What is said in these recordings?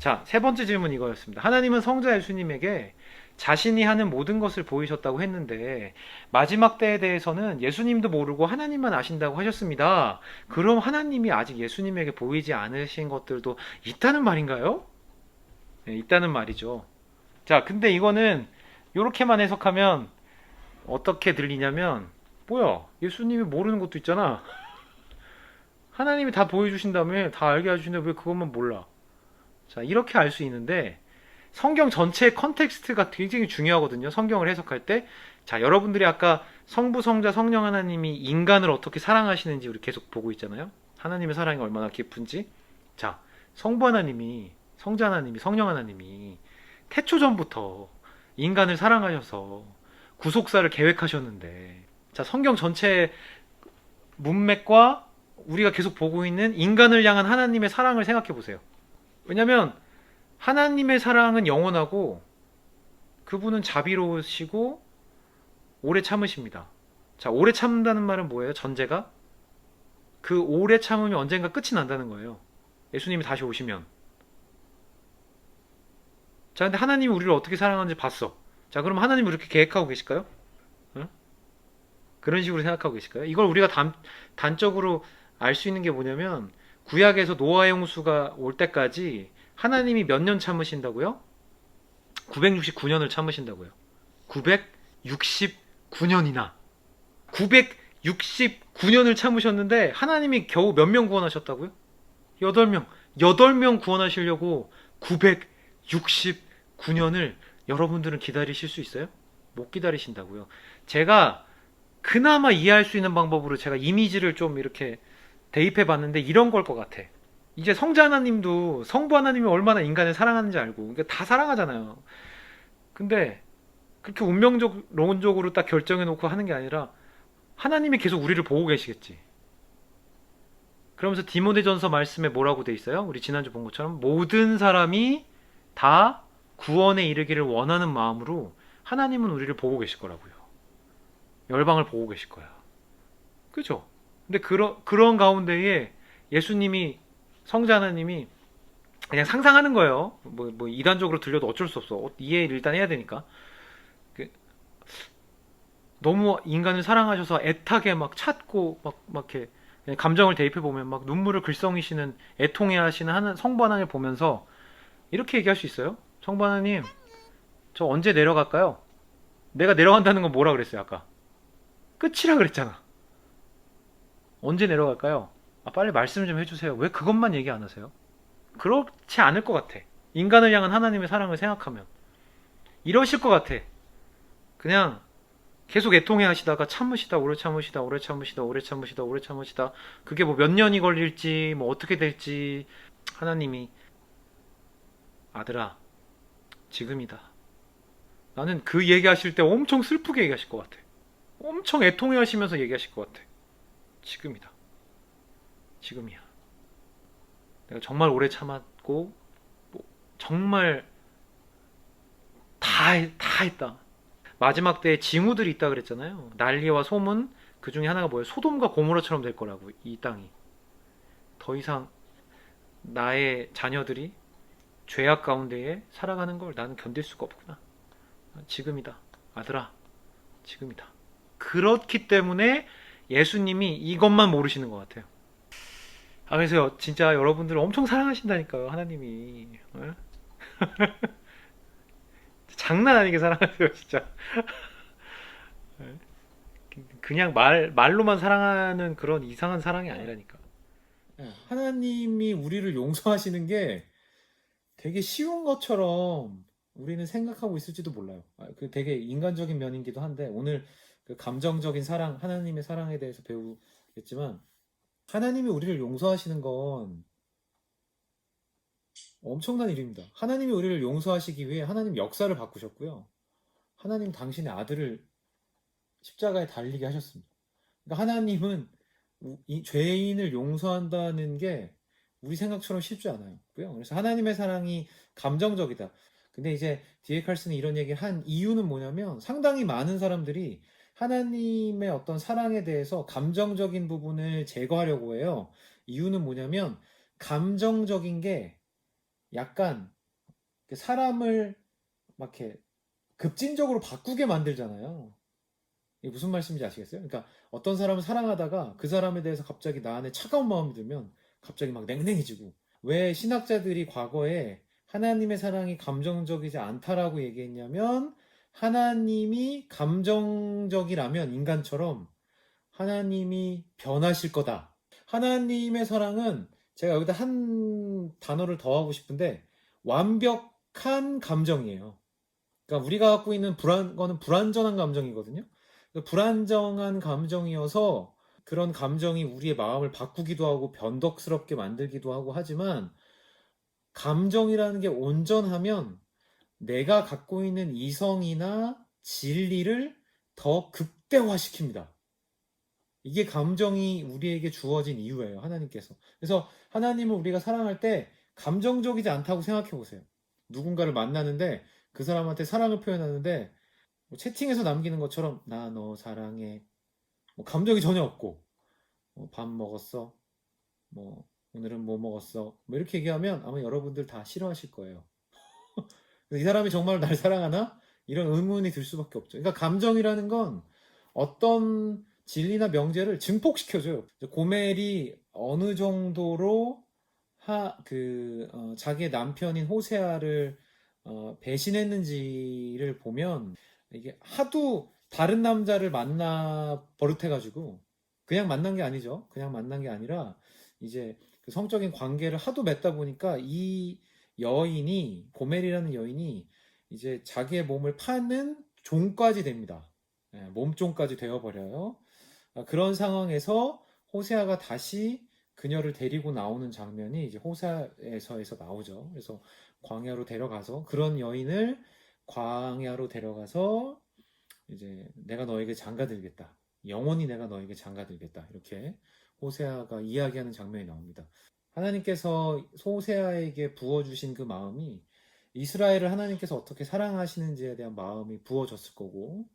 자, 세 번째 질문 이거였습니다. 하나님은 성자 예수님에게 자신이 하는 모든 것을 보이셨다고 했는데 마지막 때에 대해서는 예수님도 모르고 하나님만 아신다고 하셨습니다. 그럼 하나님이 아직 예수님에게 보이지 않으신 것들도 있다는 말인가요? 네, 있다는 말이죠. 자, 근데 이거는 이렇게만 해석하면 어떻게 들리냐면 뭐야? 예수님이 모르는 것도 있잖아. 하나님이 다 보여주신 다음에 다 알게 해주신다면 왜 그것만 몰라? 자, 이렇게 알 수 있는데 성경 전체의 컨텍스트가 굉장히 중요하거든요. 성경을 해석할 때. 자, 여러분들이 아까 성부, 성자, 성령 하나님이 인간을 어떻게 사랑하시는지 우리 계속 보고 있잖아요. 하나님의 사랑이 얼마나 깊은지. 자, 성부 하나님이, 성자 하나님이, 성령 하나님이 태초전부터 인간을 사랑하셔서 구속사를 계획하셨는데, 자, 성경 전체의 문맥과 우리가 계속 보고 있는 인간을 향한 하나님의 사랑을 생각해 보세요. 왜냐면 하나님의 사랑은 영원하고 그분은 자비로우시고 오래 참으십니다. 자, 오래 참는다는 말은 뭐예요? 전제가 그 오래 참으면 언젠가 끝이 난다는 거예요. 예수님이 다시 오시면. 자, 근데 하나님이 우리를 어떻게 사랑하는지 봤어. 자, 그럼 하나님이 이렇게 계획하고 계실까요? 응? 그런 식으로 생각하고 계실까요? 이걸 우리가 단적으로 알 수 있는 게 뭐냐면 구약에서 노아의 홍수가 올 때까지 하나님이 몇 년 참으신다고요? 969년을 참으신다고요. 969년이나 969년을 참으셨는데 하나님이 겨우 몇 명 구원하셨다고요? 8명. 8명 구원하시려고 969년을 여러분들은 기다리실 수 있어요? 못 기다리신다고요. 제가 그나마 이해할 수 있는 방법으로 제가 이미지를 좀 이렇게 대입해 봤는데 이런 걸 것 같아. 이제 성자 하나님도 성부 하나님이 얼마나 인간을 사랑하는지 알고 그러니까 다 사랑하잖아요. 근데 그렇게 운명론적으로 딱 결정해 놓고 하는 게 아니라 하나님이 계속 우리를 보고 계시겠지. 그러면서 디모데전서 말씀에 뭐라고 돼 있어요? 우리 지난주 본 것처럼 모든 사람이 다 구원에 이르기를 원하는 마음으로 하나님은 우리를 보고 계실 거라고요. 열방을 보고 계실 거야. 그죠? 근데 그런 가운데에 예수님이 성자 하나님이 그냥 상상하는 거예요. 뭐 이단적으로 들려도 어쩔 수 없어. 이해를 일단 해야 되니까. 그 너무 인간을 사랑하셔서 애타게 막 찾고 막 이렇게 감정을 대입해 보면 막 눈물을 글썽이시는 애통해 하시는 성부 하나님을 보면서 이렇게 얘기할 수 있어요. 성부 하나님, 저 언제 내려갈까요? 내가 내려간다는 건 뭐라 그랬어요, 아까? 끝이라 그랬잖아. 언제 내려갈까요? 아, 빨리 말씀 좀 해주세요. 왜 그것만 얘기 안 하세요? 그렇지 않을 것 같아. 인간을 향한 하나님의 사랑을 생각하면. 이러실 것 같아. 그냥 계속 애통해 하시다가 참으시다, 오래 참으시다, 오래 참으시다, 오래 참으시다, 오래 참으시다. 그게 뭐 몇 년이 걸릴지, 뭐 어떻게 될지. 하나님이, 아들아, 지금이다. 나는 그 얘기하실 때 엄청 슬프게 얘기하실 것 같아. 엄청 애통해 하시면서 얘기하실 것 같아. 지금이다. 지금이야. 내가 정말 오래 참았고, 뭐 정말 다 했다. 마지막 때에 징후들이 있다 그랬잖아요. 난리와 소문, 그 중에 하나가 뭐예요? 소돔과 고모라처럼 될 거라고, 이 땅이. 더 이상 나의 자녀들이 죄악 가운데에 살아가는 걸 나는 견딜 수가 없구나. 지금이다. 아들아, 지금이다. 그렇기 때문에 예수님이 이것만 모르시는 것 같아요. 아, 그래서 진짜 여러분들을 엄청 사랑하신다니까요, 하나님이. 어? 장난 아니게 사랑하세요, 진짜. 그냥 말로만 사랑하는 그런 이상한 사랑이 아니라니까. 예, 하나님이 우리를 용서하시는 게 되게 쉬운 것처럼 우리는 생각하고 있을지도 몰라요. 그 되게 인간적인 면이기도 한데 오늘 그 감정적인 사랑, 하나님의 사랑에 대해서 배우겠지만 하나님이 우리를 용서하시는 건 엄청난 일입니다. 하나님이 우리를 용서하시기 위해 하나님 역사를 바꾸셨고요. 하나님 당신의 아들을 십자가에 달리게 하셨습니다. 그러니까 하나님은 이 죄인을 용서한다는 게 우리 생각처럼 쉽지 않아요. 그래서 하나님의 사랑이 감정적이다. 근데 이제 디에 칼슨이 이런 얘기를 한 이유는 뭐냐면 상당히 많은 사람들이 하나님의 어떤 사랑에 대해서 감정적인 부분을 제거하려고 해요. 이유는 뭐냐면 감정적인 게 약간 사람을 막 이렇게 급진적으로 바꾸게 만들잖아요. 이게 무슨 말씀인지 아시겠어요? 그러니까 어떤 사람을 사랑하다가 그 사람에 대해서 갑자기 나 안에 차가운 마음이 들면 갑자기 막 냉랭해지고, 왜 신학자들이 과거에 하나님의 사랑이 감정적이지 않다라고 얘기했냐면, 하나님이 감정적이라면 인간처럼 하나님이 변하실 거다. 하나님의 사랑은, 제가 여기다 한 단어를 더하고 싶은데, 완벽한 감정이에요. 그러니까 우리가 갖고 있는 거는 불완전한 감정이거든요. 불안정한 감정이어서 그런 감정이 우리의 마음을 바꾸기도 하고 변덕스럽게 만들기도 하고 하지만, 감정이라는 게 온전하면 내가 갖고 있는 이성이나 진리를 더 극대화시킵니다. 이게 감정이 우리에게 주어진 이유예요, 하나님께서. 그래서 하나님을 우리가 사랑할 때 감정적이지 않다고 생각해 보세요. 누군가를 만나는데 그 사람한테 사랑을 표현하는데, 뭐 채팅에서 남기는 것처럼 나 너 사랑해, 뭐 감정이 전혀 없고, 밥 먹었어, 뭐 오늘은 뭐 먹었어, 뭐 이렇게 얘기하면 아마 여러분들 다 싫어하실 거예요. 이 사람이 정말 날 사랑하나? 이런 의문이 들 수밖에 없죠. 그러니까 감정이라는 건 어떤 진리나 명제를 증폭시켜줘요. 고멜이 어느 정도로 자기의 남편인 호세아를 배신했는지를 보면, 이게 하도 다른 남자를 만나 버릇해가지고, 그냥 만난 게 아니죠. 그냥 만난 게 아니라 이제 그 성적인 관계를 하도 맺다 보니까 이 여인이, 고멜이라는 여인이 이제 자기의 몸을 파는 종까지 됩니다. 몸종까지 되어버려요. 그런 상황에서 호세아가 다시 그녀를 데리고 나오는 장면이 이제 호세아에서 나오죠. 그래서 광야로 데려가서, 그런 여인을 광야로 데려가서 이제 내가 너에게 장가들겠다, 영원히 내가 너에게 장가들겠다, 이렇게 호세아가 이야기하는 장면이 나옵니다. 하나님께서 호세아에게 부어주신 그 마음이 이스라엘을 하나님께서 어떻게 사랑하시는지에 대한 마음이 부어졌을 거고,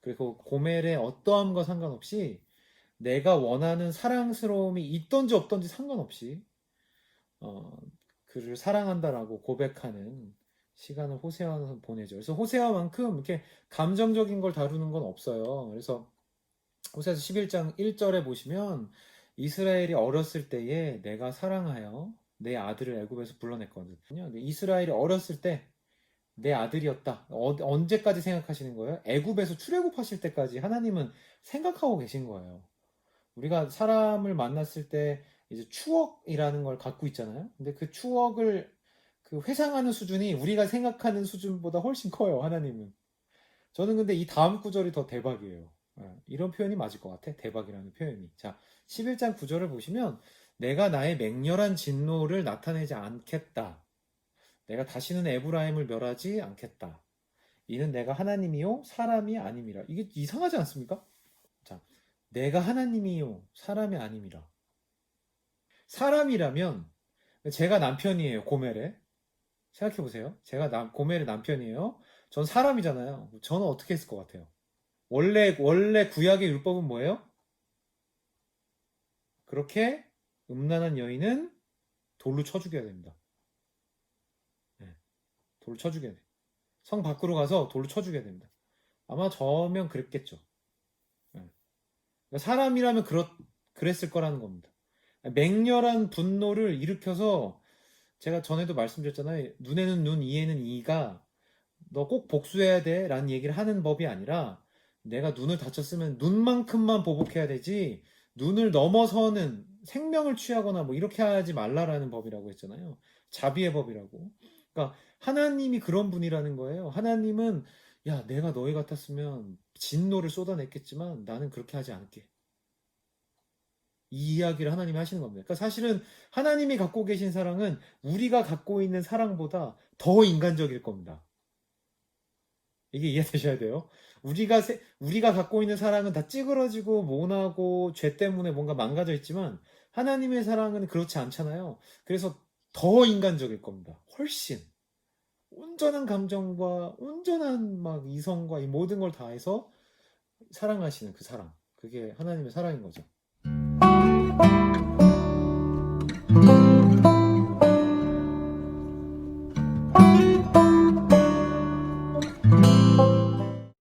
그리고 고멜의 어떠함과 상관없이 내가 원하는 사랑스러움이 있던지 없던지 상관없이 어, 그를 사랑한다라고 고백하는 시간을 호세아는 보내죠. 그래서 호세아만큼 이렇게 감정적인 걸 다루는 건 없어요. 그래서 호세아서 11장 1절에 보시면, 이스라엘이 어렸을 때에 내가 사랑하여 내 아들을 애굽에서 불러냈거든요. 이스라엘이 어렸을 때 내 아들이었다. 언제까지 생각하시는 거예요? 애굽에서 출애굽하실 때까지 하나님은 생각하고 계신 거예요. 우리가 사람을 만났을 때 이제 추억이라는 걸 갖고 있잖아요. 근데 그 추억을 그 회상하는 수준이 우리가 생각하는 수준보다 훨씬 커요, 하나님은. 저는 근데 이 다음 구절이 더 대박이에요. 이런 표현이 맞을 것 같아, 대박이라는 표현이. 자, 11장 9절을 보시면, 내가 나의 맹렬한 진노를 나타내지 않겠다. 내가 다시는 에브라임을 멸하지 않겠다. 이는 내가 하나님이요 사람이 아님이라. 이게 이상하지 않습니까? 자, 내가 하나님이요 사람이 아님이라. 사람이라면 제가 남편이에요, 고멜의. 생각해 보세요. 제가 고멜의 남편이에요. 전 사람이잖아요. 저는 어떻게 했을 것 같아요? 원래 구약의 율법은 뭐예요? 그렇게 음란한 여인은 돌로 쳐 죽여야 됩니다. 네, 돌로 쳐 죽여야 돼. 성 밖으로 가서 돌로 쳐 죽여야 됩니다. 아마 저면 그랬겠죠. 네. 사람이라면 그랬을 거라는 겁니다. 맹렬한 분노를 일으켜서, 제가 전에도 말씀드렸잖아요. 눈에는 눈, 이에는 이가, 너 꼭 복수해야 돼 라는 얘기를 하는 법이 아니라, 내가 눈을 다쳤으면 눈만큼만 보복해야 되지, 눈을 넘어서는 생명을 취하거나 뭐 이렇게 하지 말라라는 법이라고 했잖아요. 자비의 법이라고. 그러니까 하나님이 그런 분이라는 거예요. 하나님은, 야, 내가 너희 같았으면 진노를 쏟아냈겠지만 나는 그렇게 하지 않을게. 이 이야기를 하나님이 하시는 겁니다. 그러니까 사실은 하나님이 갖고 계신 사랑은 우리가 갖고 있는 사랑보다 더 인간적일 겁니다. 이게 이해되셔야 돼요. 우리가 갖고 있는 사랑은 다 찌그러지고 모나고 죄 때문에 뭔가 망가져 있지만, 하나님의 사랑은 그렇지 않잖아요. 그래서 더 인간적일 겁니다. 훨씬. 온전한 감정과 온전한 막 이성과 이 모든 걸 다해서 사랑하시는 그 사랑. 그게 하나님의 사랑인 거죠.